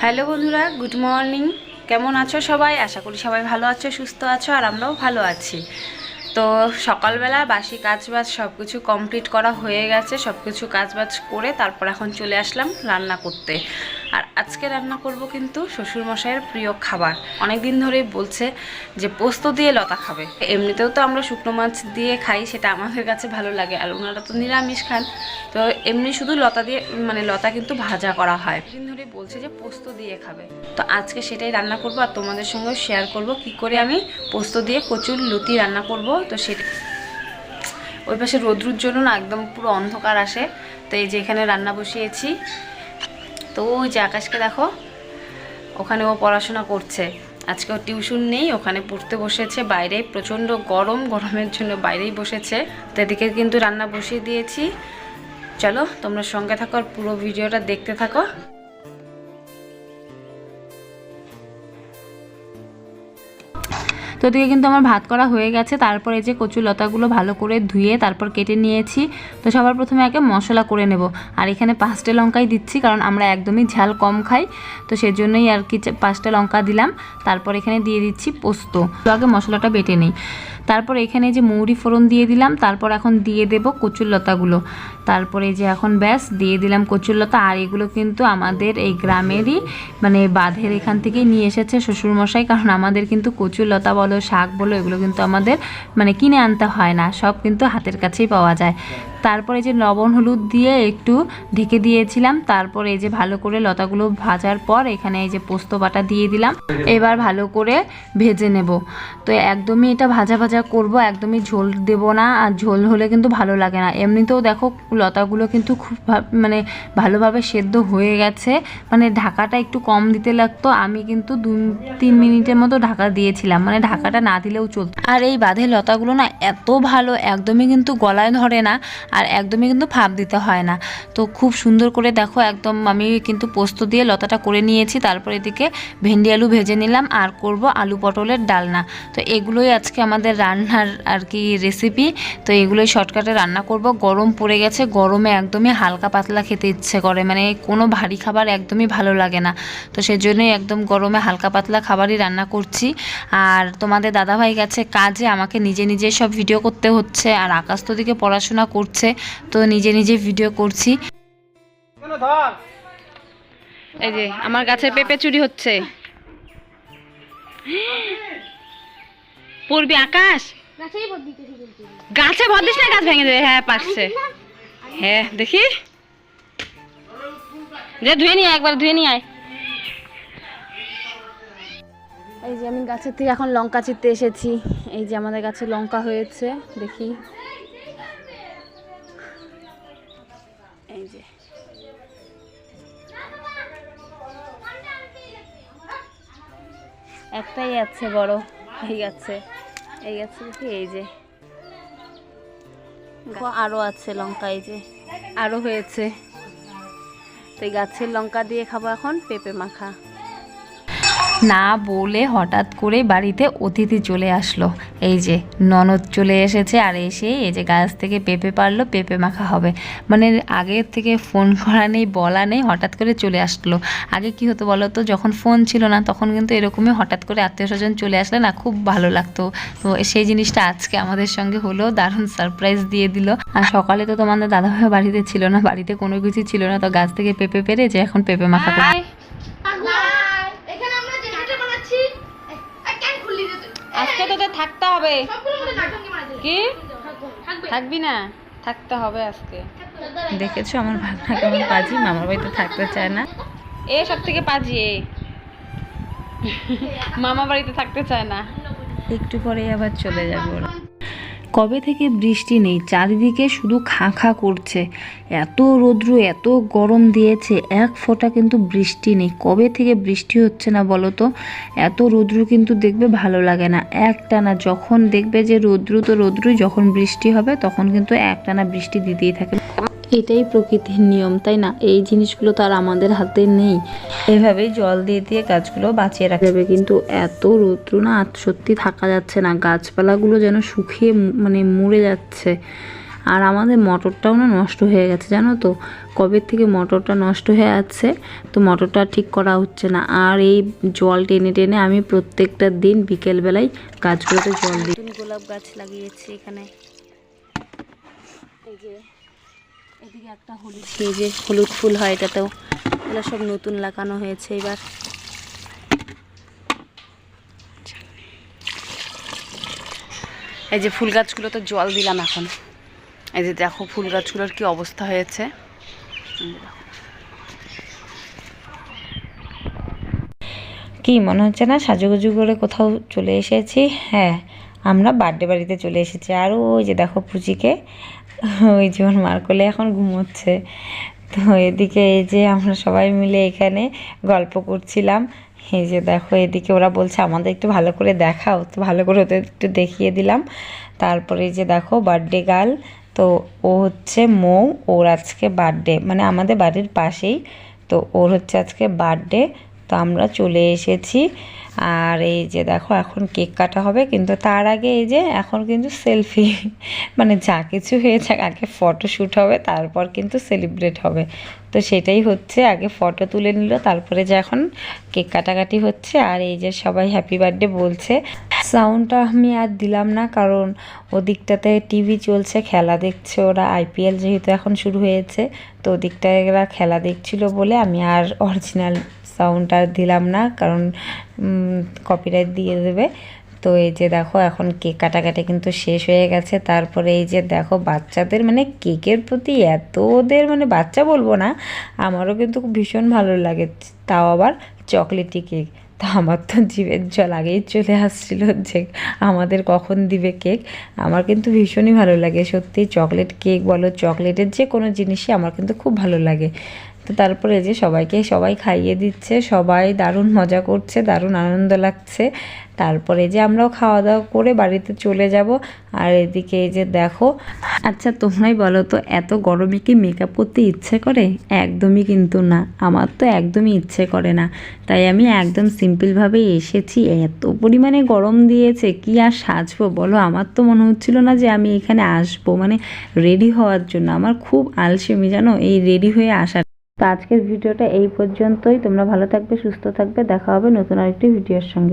Hello বন্ধুরা, good morning. কেমন আছো সবাই? আশা করি সবাই ভালো আছো, সুস্থ আছো, আর আমরাও ভালো আছি। তো সকালবেলা বাসি কাজবাজ সব কিছু কমপ্লিট করা হয়ে গেছে। সব কিছু কাজবাজ করে তারপর এখন চলে আসলাম রান্না করতে। আর আজকে রান্না করব কিন্তু শ্বশুরমশাইয়ের প্রিয় খাবার। অনেক দিন ধরেই বলছে যে পোস্ত দিয়ে লতা খাবে। এমনিতেও তো আমরা শুকনো মাছ দিয়ে খাই, সেটা আমাদের কাছে ভালো লাগে, আর ওনারা তো নিরামিষ খান। তো এমনি শুধু লতা দিয়ে লতা কিন্তু ভাজা করা হয়। দিন ধরে বলছে যে পোস্ত দিয়ে খাবে। তো আজকে সেটাই রান্না করব, আর তোমাদের সঙ্গে শেয়ার করব কি করে আমি পোস্ত দিয়ে কচুর লতি রান্না করব। তো সেটা ওই পাশে রোদ্রুর জন্য না একদম পুরো অন্ধকার আসে। তো এই যে এখানে রান্না বসিয়েছি। তো ওই যে আকাশকে দেখো, ওখানে ও পড়াশোনা করছে। আজকে ও টিউশন নেই, ওখানে পড়তে বসেছে। বাইরে প্রচণ্ড গরমের জন্য বাইরেই বসেছে। তো এদিকে কিন্তু রান্না বসিয়ে দিয়েছি। চলো তোমরা সঙ্গে থাকো আর পুরো ভিডিওটা দেখতে থাকো। তো এদিকে কিন্তু আমার ভাত করা হয়ে গেছে। তারপর এই যে কচু লতাগুলো ভালো করে ধুয়ে তারপর কেটে নিয়েছি। তো সবার প্রথমে আগে মশলা করে নেব। আর এখানে 5টে লঙ্কাই দিচ্ছি, কারণ আমরা একদমই ঝাল কম খাই। তো সেজন্যই আর কি 5টে লঙ্কা দিলাম। তারপর এখানে দিয়ে দিচ্ছি পোস্ত। তো আগে মশলাটা বেটে নিই। তারপর এখানে যে মৌরি ফোড়ন দিয়ে দিলাম। তারপর এখন দিয়ে দেব কচুর লতাগুলো। তারপরে যে এখন ব্যাস দিয়ে দিলাম কচুর লতা। আর এগুলো কিন্তু আমাদের এই গ্রামেরই বাঁধের এখান থেকেই নিয়ে এসেছে শ্বশুরমশাই। কারণ আমাদের কিন্তু কচুর লতা বলো, শাক বলো, এগুলো কিন্তু আমাদের কিনে আনতে হয় না, সব কিন্তু হাতের কাছেই পাওয়া যায়। তারপরে যে লবণ হলুদ দিয়ে একটু ঢেকে দিয়েছিলাম। তারপর এই যে ভালো করে লতাগুলো ভাজার পর এখানে এই যে পোস্ত বাটা দিয়ে দিলাম। এবার ভালো করে ভেজে নেব। তো একদমই এটা ভাজা ভাজা করব, একদমই ঝোল দেব না। আর ঝোল হলে কিন্তু ভালো লাগে না। এমনিতেও দেখো লতাগুলো কিন্তু খুব ভালোভাবে সেদ্ধ হয়ে গেছে। ঢাকাটা একটু কম দিতে লাগতো। আমি কিন্তু 2-3 মিনিটের মতো ঢাকা দিয়েছিলাম, ঢাকাটা না দিলেও চলতো। আর এই বাঁধের লতাগুলো না এত ভালো, একদমই কিন্তু গলায় ধরে না, আর একদমই কিন্তু ভাপ দিতে হয় না। তো খুব সুন্দর করে দেখো একদম আমি কিন্তু পোস্ত দিয়ে লতাটা করে নিয়েছি। তারপর এদিকে ভেন্ডি আলু ভেজে নিলাম, আর করব আলু পটলের ডালনা। তো এগুলোই আজকে আমাদের রান্নার আর কি রেসিপি। তো এগুলোই শর্টকাটে রান্না করব। গরম পড়ে গেছে, গরমে একদমই হালকা পাতলা খেতে ইচ্ছে করে, কোনো ভারী খাবার একদমই ভালো লাগে না। তো সেজন্যই একদম গরমে হালকা পাতলা খাবারই রান্না করছি। আর তোমাদের দাদাভাই গেছে কাজে, আমাকে নিজে নিজে সব ভিডিও করতে হচ্ছে। আর আকাশ তো দিকে পড়াশোনা করছে, তো নিজে নিজে ভিডিও করছি। এই যে আমার গাছের পেঁপে চুরি হচ্ছে। পড়বি আকাশ, গাছে ভর দিস না, গাছ ভেঙে দেবে। হ্যাঁ পারছে, হ্যাঁ দেখি যে ধুয়ে নিয়ে একবার ধুয়ে নিয়ে আয়। এই যে আমি গাছের থেকে এখন লঙ্কা চিরতে এসেছি। এই যে আমাদের গাছে লঙ্কা হয়েছে, দেখি। এই যে একটাই আছে বড়, এই গাছে দেখি। এই যে আরো আছে লঙ্কা, এই যে আরো হয়েছে। তো এই গাছের লঙ্কা দিয়ে খাবো এখন পেঁপে মাখা। না বলে হঠাৎ করে বাড়িতে অতিথি চলে আসলো। এই যে ননদ চলে এসেছে, আর এসে এই যে গাছ থেকে পেঁপে পারলো, পেঁপে মাখা হবে। আগের থেকে ফোন করা নেই, বলা নেই, হঠাৎ করে চলে আসলো। আগে কি হতো বলো তো, যখন ফোন ছিল না তখন কিন্তু এরকমই হঠাৎ করে আত্মীয় স্বজন চলে আসলে না খুব ভালো লাগতো। তো সেই জিনিসটা আজকে আমাদের সঙ্গে হলো, দারুণ সারপ্রাইজ দিয়ে দিল। আর সকালে তো তোমাদের দাদাভাই বাড়িতে ছিল না, বাড়িতে কোনো কিছু ছিল না। তো গাছ থেকে পেঁপে পেরে যে এখন পেঁপে মাখা করে। আজকে তোদের থাকতে হবে। কি থাকবি না? থাকতে হবে আজকে। দেখেছো আমার ভাগনা কেমন পাজি, মামার বাড়িতে থাকতে চায় না। সব থেকে পাজি মামা বাড়িতে থাকতে চায় না। একটু পরে আবার চলে যাবে ওরা। কবে থেকে বৃষ্টি নেই, চারিদিকে শুধু খাঁ খাঁ করছে। এত রৌদ্র, এত গরম দিয়েছে, এক ফোঁটা কিন্তু বৃষ্টি নেই। কবে থেকে বৃষ্টি হচ্ছে না বলো তো? এত রৌদ্র কিন্তু দেখবে ভালো লাগে না একটানা। যখন দেখবে যে রৌদ্র তো রৌদ্রই, যখন বৃষ্টি হবে তখন কিন্তু একটানা বৃষ্টি দিতেই থাকে। এটাই প্রকৃতির নিয়ম, তাই না? এই জিনিসগুলো তো আর আমাদের হাতে নেই। এভাবেই জল দিয়ে দিয়ে গাছগুলো বাঁচিয়ে রাখা যাবে। কিন্তু এত রৌদ্র না, সত্যি থাকা যাচ্ছে না। গাছপালাগুলো যেন শুকিয়ে মরে যাচ্ছে। আর আমাদের মটরটাও না নষ্ট হয়ে গেছে, জানো তো, কবে থেকে মটরটা নষ্ট হয়ে আছে, তো মটরটা ঠিক করা হচ্ছে না। আর এই জল টেনে টেনে আমি প্রত্যেকটা দিন বিকেলবেলায় গাছগুলোতে জল দিই। নতুন গোলাপ গাছ লাগিয়েছি এখানে, এই যে এদিকে একটা হলুদ, এই যে হলুদ ফুল হয় এটাতেও, এগুলো সব নতুন লাগানো হয়েছে এবার। এই যে ফুল গাছগুলো তো জল দিলাম এখন, এই যে দেখো ফুল গাছগুলোর কি অবস্থা হয়েছে। কি মনে হচ্ছে না সাজুগুজু করে কোথাও চলে এসেছি? হ্যাঁ, আমরা বার্থডে বাড়িতে চলে এসেছি। আর ওই যে দেখো পুচিকে, ওই যে ওর মার কোলে এখন ঘুমোচ্ছে। তো এদিকে এই যে আমরা সবাই মিলে এখানে গল্প করছিলাম। এই যে দেখো এদিকে ওরা বলছে আমাদের একটু ভালো করে দেখাও, তো ভালো করে ওদের একটু দেখিয়ে দিলাম। তারপরে এই যে দেখো বার্থডে গার্ল, তো ও হচ্ছে মৌ, ওর আজকে বার্থডে, মানে আমাদের বাড়ির পাশেই, তো ওর হচ্ছে আজকে বার্থডে। তো আমরা চলে এসেছি। আর এই যে দেখো এখন কেক কাটা হবে, কিন্তু তার আগে এই যে এখন কিন্তু সেলফি, মানে যা কিছু হয়ে যাক আগে ফটোশ্যুট হবে, তারপর কিন্তু সেলিব্রেট হবে। তো সেটাই হচ্ছে, আগে ফটো তুলে নিল, তারপরে যে এখন কেক কাটাকাটি হচ্ছে। আর এই যে সবাই হ্যাপি বার্থডে বলছে। সাউন্ডটা আমি আর দিলাম না, কারণ ওদিকটাতে টিভি চলছে, খেলা দেখছে ওরা, আইপিএল যেহেতু এখন শুরু হয়েছে, তো ওদিকটায় ওরা খেলা দেখছিল বলে আমি আর অরিজিনাল সাউন্ড আর দিলাম না, কারণ কপিরাইট দিয়ে দেবে। তো এই যে দেখো এখন কেক কাটাকাটি কিন্তু শেষ হয়ে গেছে। তারপরে এই যে দেখো বাচ্চাদের মানে কেকের প্রতি এত ওদের, মানে বাচ্চা বলবো না, আমারও কিন্তু ভীষণ ভালো লাগে, তাও আবার চকলেটি কেক। তা আমার তো জিভের জল আগেই চলে আসছিল যে আমাদের কখন দিবে কেক। আমার কিন্তু ভীষণই ভালো লাগে সত্যি, চকলেট কেক বলো, চকলেটের যে কোনো জিনিসই আমার কিন্তু খুব ভালো লাগে। তো তারপরে যে সবাই খাইয়ে দিচ্ছে, সবাই দারুণ মজা করছে, দারুণ আনন্দ লাগছে। তারপরে যে আমরাও খাওয়া দাওয়া করে বাড়িতে চলে যাব। আর এদিকে এই যে দেখো, আচ্ছা তোমরাই বলো তো, এত গরমে কি মেকআপ করতে ইচ্ছে করে? একদমই কিন্তু না, আমার তো একদমই ইচ্ছে করে না। তাই আমি একদম সিম্পলভাবেই এসেছি, এত পরিমাণে গরম দিয়েছে কি আর সাজবো বলো। আমার তো মনে হচ্ছিল না যে আমি এখানে আসবো, মানে রেডি হওয়ার জন্য। আমার খুব আলসেমি জানো এই রেডি হয়ে আসা। তো আজকের ভিডিওটা এই পর্যন্তই। তোমরা ভালো থাকবে, সুস্থ থাকবে, দেখা হবে নতুন আরেকটি ভিডিওর সঙ্গে।